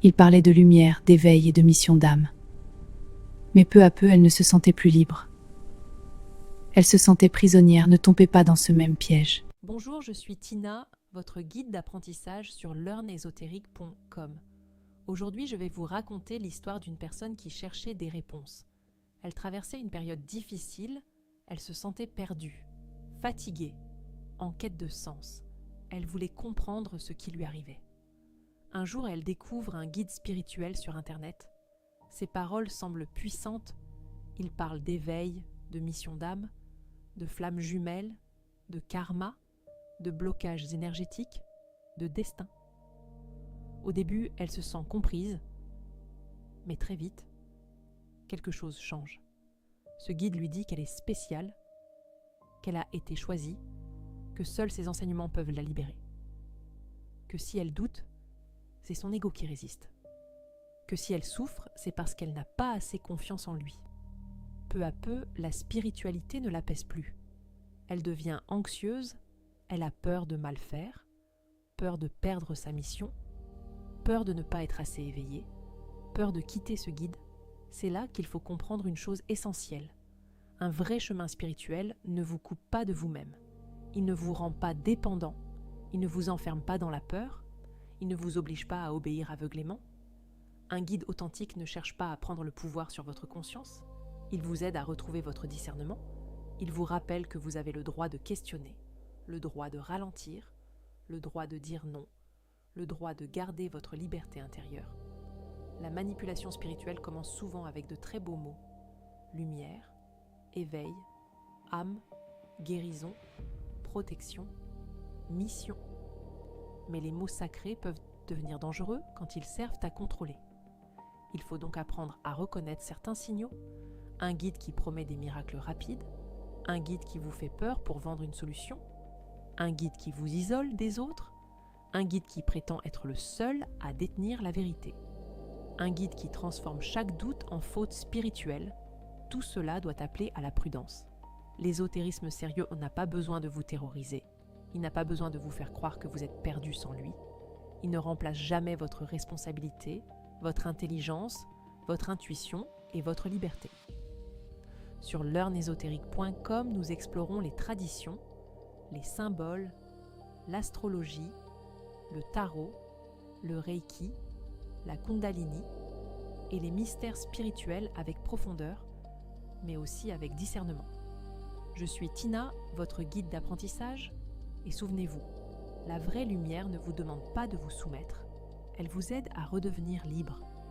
Il parlait de lumière, d'éveil et de mission d'âme. Mais peu à peu, elle ne se sentait plus libre. Elle se sentait prisonnière, ne tombait pas dans ce même piège. Bonjour, je suis Tina, votre guide d'apprentissage sur learnesotérique.com. Aujourd'hui, je vais vous raconter l'histoire d'une personne qui cherchait des réponses. Elle traversait une période difficile, elle se sentait perdue, fatiguée, en quête de sens. Elle voulait comprendre ce qui lui arrivait. Un jour, elle découvre un guide spirituel sur Internet. Ses paroles semblent puissantes. Il parle d'éveil, de mission d'âme, de flammes jumelles, de karma, de blocages énergétiques, de destin. Au début, elle se sent comprise, mais très vite, quelque chose change. Ce guide lui dit qu'elle est spéciale, qu'elle a été choisie, que seuls ses enseignements peuvent la libérer. Que si elle doute, c'est son ego qui résiste. Que si elle souffre, c'est parce qu'elle n'a pas assez confiance en lui. Peu à peu, la spiritualité ne l'apaise plus. Elle devient anxieuse, elle a peur de mal faire, peur de perdre sa mission, peur de ne pas être assez éveillée, peur de quitter ce guide. C'est là qu'il faut comprendre une chose essentielle. Un vrai chemin spirituel ne vous coupe pas de vous-même. Il ne vous rend pas dépendant, il ne vous enferme pas dans la peur, il ne vous oblige pas à obéir aveuglément. Un guide authentique ne cherche pas à prendre le pouvoir sur votre conscience, il vous aide à retrouver votre discernement, il vous rappelle que vous avez le droit de questionner, le droit de ralentir, le droit de dire non, le droit de garder votre liberté intérieure. La manipulation spirituelle commence souvent avec de très beaux mots. Lumière, éveil, âme, guérison, protection, mission. Mais les mots sacrés peuvent devenir dangereux quand ils servent à contrôler. Il faut donc apprendre à reconnaître certains signaux. Un guide qui promet des miracles rapides, un guide qui vous fait peur pour vendre une solution, un guide qui vous isole des autres, un guide qui prétend être le seul à détenir la vérité, un guide qui transforme chaque doute en faute spirituelle. Tout cela doit appeler à la prudence. L'ésotérisme sérieux n'a pas besoin de vous terroriser. Il n'a pas besoin de vous faire croire que vous êtes perdu sans lui. Il ne remplace jamais votre responsabilité, votre intelligence, votre intuition et votre liberté. Sur learnesotérique.com, nous explorons les traditions, les symboles, l'astrologie, le tarot, le reiki, la kundalini et les mystères spirituels avec profondeur, mais aussi avec discernement. Je suis Tina, votre guide d'apprentissage, et souvenez-vous, la vraie lumière ne vous demande pas de vous soumettre, elle vous aide à redevenir libre.